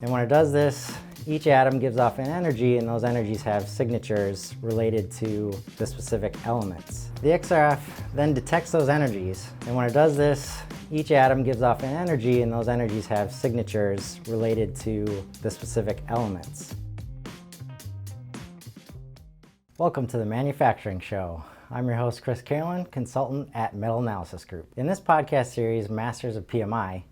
And when it does this, each atom gives off an energy, and those energies have signatures related to the specific elements. The XRF then detects those energies, and when it does this, each atom gives off an energy, and those energies have signatures related to the specific elements. Welcome to the Manufacturing Show. I'm your host, Chris Carolan, consultant at Metal Analysis Group. In this podcast series, Masters of PMI,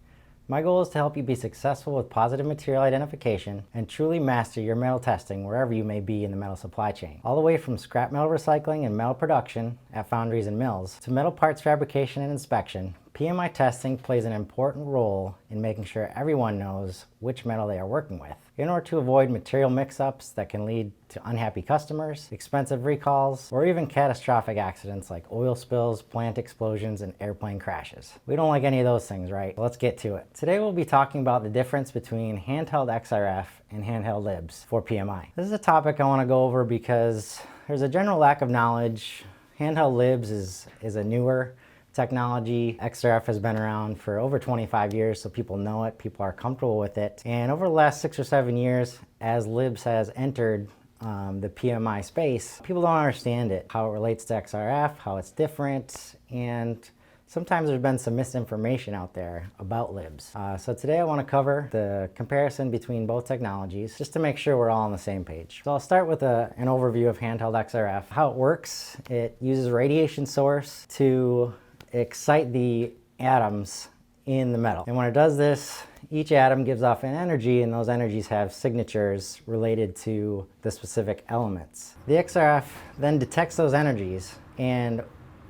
my goal is to help you be successful with positive material identification and truly master your metal testing wherever you may be in the metal supply chain. All the way from scrap metal recycling and metal production at foundries and mills to metal parts fabrication and inspection, PMI testing plays an important role in making sure everyone knows which metal they are working with, in order to avoid material mix-ups that can lead to unhappy customers, expensive recalls, or even catastrophic accidents like oil spills, plant explosions, and airplane crashes. We don't like any of those things, right? Let's get to it. Today we'll be talking about the difference between handheld XRF and handheld LIBS for PMI. This is a topic I want to go over because there's a general lack of knowledge. Handheld LIBS is a newer technology. XRF has been around for over 25 years, so people know it, people are comfortable with it. And over the last 6 or 7 years, as LIBS has entered the PMI space, people don't understand it, how it relates to XRF, how it's different, and sometimes there's been some misinformation out there about LIBS. So today I want to cover the comparison between both technologies, just to make sure we're all on the same page. So I'll start with an overview of handheld XRF. How it works: it uses a radiation source to excite the atoms in the metal. And when it does this, each atom gives off an energy, and those energies have signatures related to the specific elements. The XRF then detects those energies and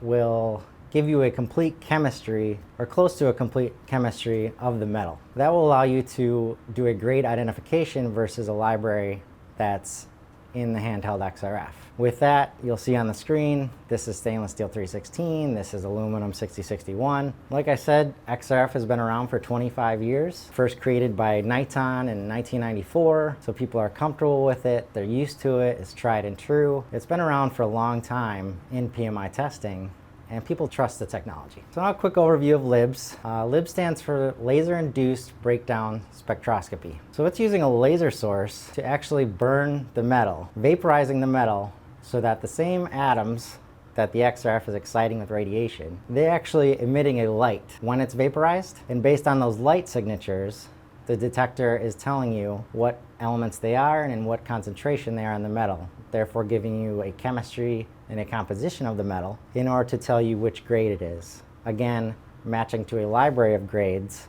will give you a complete chemistry, or close to a complete chemistry, of the metal. That will allow you to do a grade identification versus a library that's in the handheld XRF. With that, you'll see on the screen, this is stainless steel 316, this is aluminum 6061. Like I said, XRF has been around for 25 years. First created by Niton in 1994, so people are comfortable with it, they're used to it, it's tried and true. It's been around for a long time in PMI testing, and people trust the technology. So now a quick overview of LIBS. LIBS stands for Laser-Induced Breakdown Spectroscopy. So it's using a laser source to actually burn the metal, vaporizing the metal, so that the same atoms that the XRF is exciting with radiation, they're actually emitting a light when it's vaporized, and based on those light signatures, the detector is telling you what elements they are and in what concentration they are in the metal, therefore giving you a chemistry and a composition of the metal in order to tell you which grade it is. Again, matching to a library of grades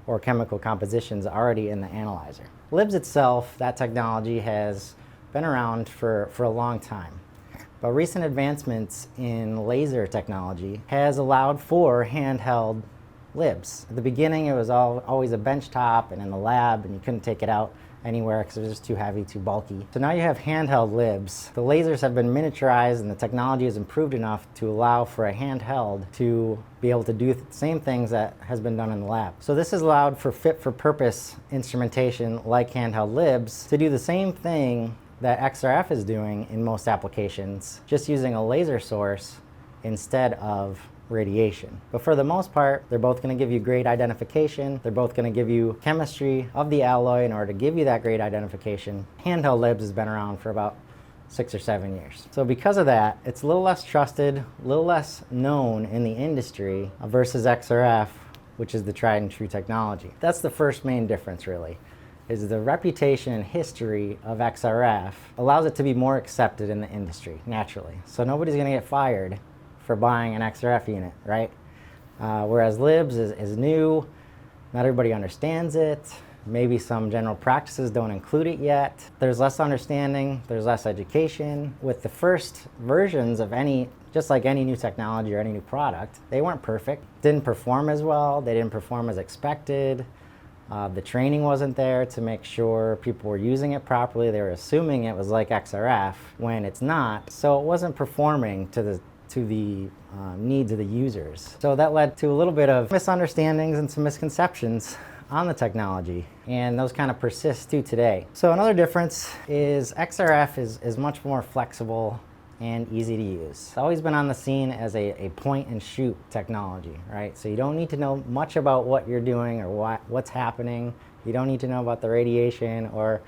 or chemical compositions already in the analyzer. LIBS itself, that technology, has been around for a long time. But recent advancements in laser technology has allowed for handheld LIBS. At the beginning, it was always a bench top and in the lab, and you couldn't take it out anywhere because it was just too heavy, too bulky. So now you have handheld LIBS. The lasers have been miniaturized, and the technology has improved enough to allow for a handheld to be able to do the same things that has been done in the lab. So this has allowed for fit-for-purpose instrumentation like handheld LIBS to do the same thing that XRF is doing in most applications, just using a laser source instead of radiation. But for the most part, they're both going to give you grade identification. They're both going to give you chemistry of the alloy in order to give you that grade identification. Handheld LIBS has been around for about 6 or 7 years. So because of that, it's a little less trusted, a little less known in the industry versus XRF, which is the tried and true technology. That's the first main difference, really, is the reputation and history of XRF allows it to be more accepted in the industry, naturally. So nobody's going to get fired for buying an XRF unit, right? Whereas LIBS is new, not everybody understands it, maybe some general practices don't include it yet. There's less understanding, there's less education. With the first versions of just like any new technology or any new product, they weren't perfect, didn't perform as well, they didn't perform as expected. The training wasn't there to make sure people were using it properly. They were assuming it was like XRF when it's not, so it wasn't performing to the needs of the users. So that led to a little bit of misunderstandings and some misconceptions on the technology, and those kind of persist to today. So another difference is XRF is much more flexible and easy to use. It's always been on the scene as a point and shoot technology, right? So you don't need to know much about what you're doing or what's happening. You don't need to know about the radiation or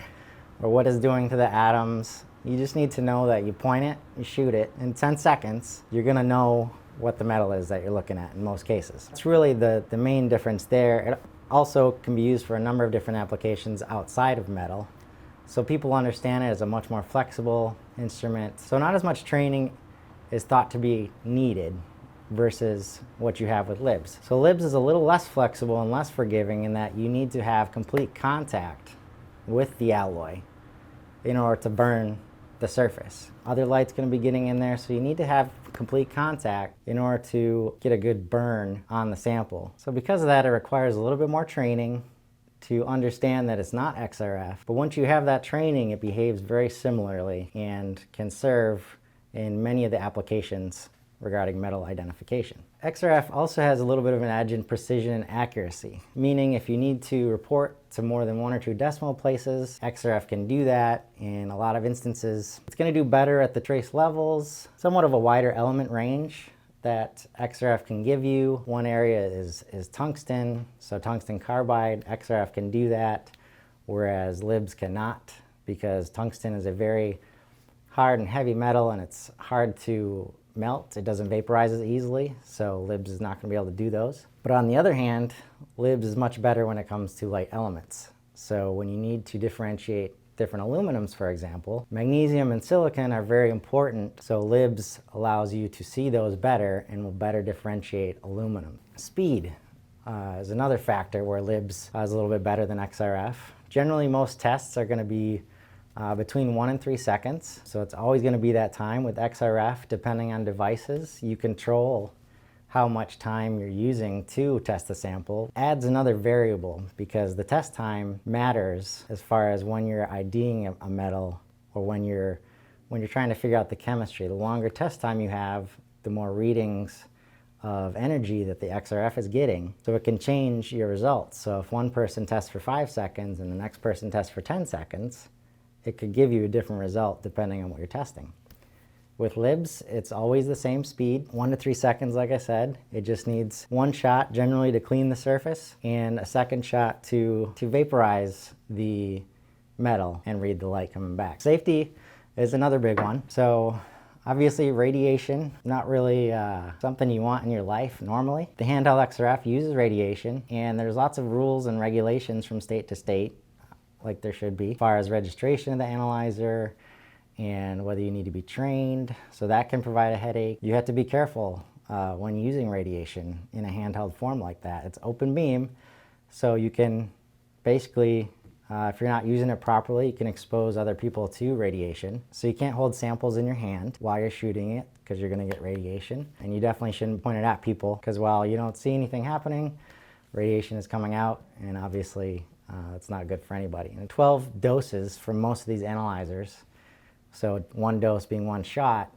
what it's doing to the atoms. You just need to know that you point it, you shoot it, in 10 seconds, you're gonna know what the metal is that you're looking at in most cases. It's really the main difference there. It also can be used for a number of different applications outside of metal. So people understand it as a much more flexible instrument. So not as much training is thought to be needed versus what you have with LIBS. So LIBS is a little less flexible and less forgiving in that you need to have complete contact with the alloy in order to burn the surface. Other light's going to be getting in there, so you need to have complete contact in order to get a good burn on the sample. So because of that, it requires a little bit more training to understand that it's not XRF. But once you have that training, it behaves very similarly and can serve in many of the applications regarding metal identification. XRF also has a little bit of an edge in precision and accuracy, meaning if you need to report to more than 1 or 2 decimal places, XRF can do that in a lot of instances. It's going to do better at the trace levels, somewhat of a wider element range that XRF can give you. One area is tungsten, so tungsten carbide, XRF can do that, whereas LIBS cannot, because tungsten is a very hard and heavy metal and it's hard to melt. It doesn't vaporize as easily, so LIBS is not going to be able to do those. But on the other hand, LIBS is much better when it comes to light elements. So when you need to differentiate different aluminums, for example, magnesium and silicon are very important, so LIBS allows you to see those better and will better differentiate aluminum. Speed is another factor where LIBS is a little bit better than XRF. Generally, most tests are going to be between 1 and 3 seconds. So it's always going to be that time. With XRF, depending on devices, you control how much time you're using to test the sample. Adds another variable because the test time matters as far as when you're IDing a metal or when you're trying to figure out the chemistry. The longer test time you have, the more readings of energy that the XRF is getting. So it can change your results. So if one person tests for 5 seconds and the next person tests for 10 seconds, it could give you a different result depending on what you're testing. With LIBS, it's always the same speed, 1 to 3 seconds, like I said. It just needs 1 shot generally to clean the surface and a second shot to vaporize the metal and read the light coming back. Safety is another big one. So obviously radiation, not really something you want in your life normally. The handheld XRF uses radiation, and there's lots of rules and regulations from state to state, like there should be, as far as registration of the analyzer and whether you need to be trained. So that can provide a headache. You have to be careful when using radiation in a handheld form like that. It's open beam, so you can basically, if you're not using it properly, you can expose other people to radiation. So you can't hold samples in your hand while you're shooting it because you're going to get radiation. And you definitely shouldn't point it at people because while you don't see anything happening, radiation is coming out, and obviously it's not good for anybody. And 12 doses for most of these analyzers, so 1 dose being 1 shot,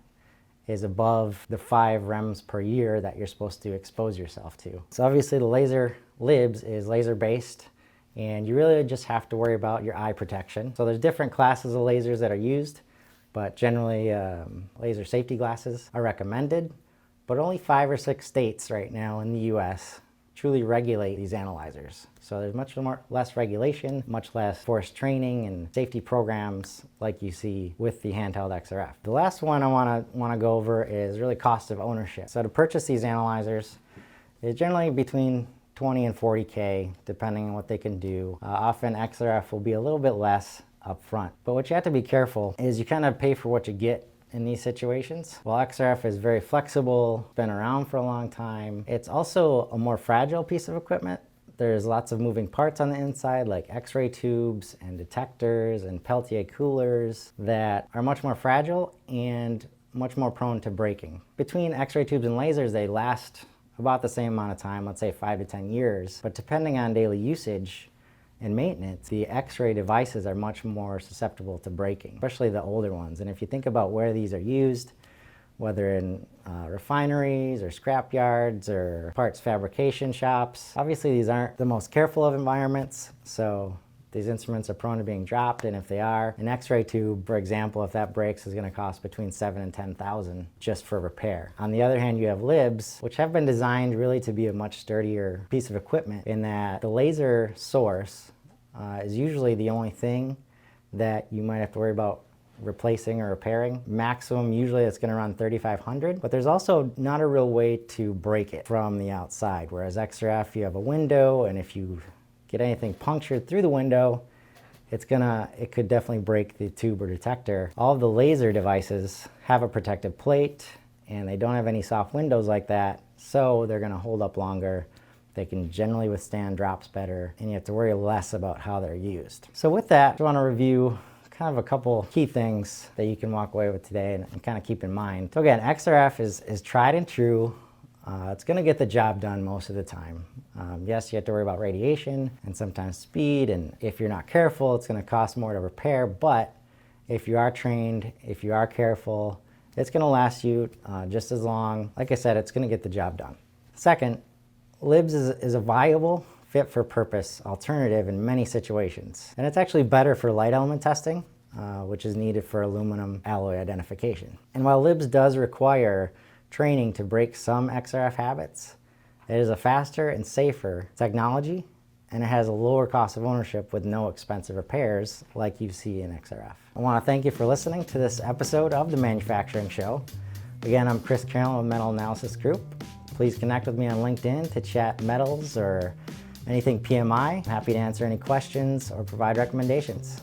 is above the 5 REMs per year that you're supposed to expose yourself to. So obviously the laser LIBS is laser based, and you really just have to worry about your eye protection. So there's different classes of lasers that are used, but generally laser safety glasses are recommended, but only 5 or 6 states right now in the US truly regulate these analyzers. So there's much less regulation, much less forced training and safety programs like you see with the handheld XRF. The last one I want to go over is really cost of ownership. So to purchase these analyzers is generally between 20 and 40K, depending on what they can do. Often XRF will be a little bit less up front. But what you have to be careful is you kind of pay for what you get in these situations. While XRF is very flexible, been around for a long time, it's also a more fragile piece of equipment. There's lots of moving parts on the inside, like X-ray tubes and detectors and Peltier coolers that are much more fragile and much more prone to breaking. Between X-ray tubes and lasers, they last about the same amount of time, let's say 5 to 10 years, but depending on daily usage and maintenance, the X-ray devices are much more susceptible to breaking, especially the older ones. And if you think about where these are used, whether in refineries or scrap yards or parts fabrication shops, obviously these aren't the most careful of environments, so these instruments are prone to being dropped, and if they are, an X-ray tube, for example, if that breaks, is going to cost between $7,000 and $10,000 just for repair. On the other hand, you have LIBS, which have been designed really to be a much sturdier piece of equipment in that the laser source is usually the only thing that you might have to worry about replacing or repairing. Maximum, usually it's going to run 3,500, but there's also not a real way to break it from the outside. Whereas XRF, you have a window, and if you get anything punctured through the window, it could definitely break the tube or detector. All of the laser devices have a protective plate, and they don't have any soft windows like that, so they're going to hold up longer. They can generally withstand drops better, and you have to worry less about how they're used. So with that, I want to review kind of a couple key things that you can walk away with today and kind of keep in mind. So again, XRF is tried and true. It's going to get the job done most of the time. Yes, you have to worry about radiation and sometimes speed, and if you're not careful, it's going to cost more to repair, but if you are trained, if you are careful, it's going to last you just as long. Like I said, it's going to get the job done. Second, LIBS is a viable, fit-for-purpose alternative in many situations. And it's actually better for light element testing, which is needed for aluminum alloy identification. And while LIBS does require training to break some XRF habits, it is a faster and safer technology, and it has a lower cost of ownership with no expensive repairs like you see in XRF. I want to thank you for listening to this episode of The Manufacturing Show. Again, I'm Chris Carolan with Metal Analysis Group. Please connect with me on LinkedIn to chat metals or anything PMI. I'm happy to answer any questions or provide recommendations.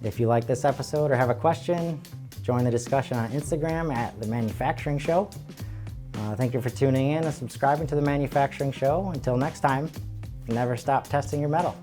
If you like this episode or have a question, join the discussion on Instagram at The Manufacturing Show. Thank you for tuning in and subscribing to The Manufacturing Show. Until next time, never stop testing your metal.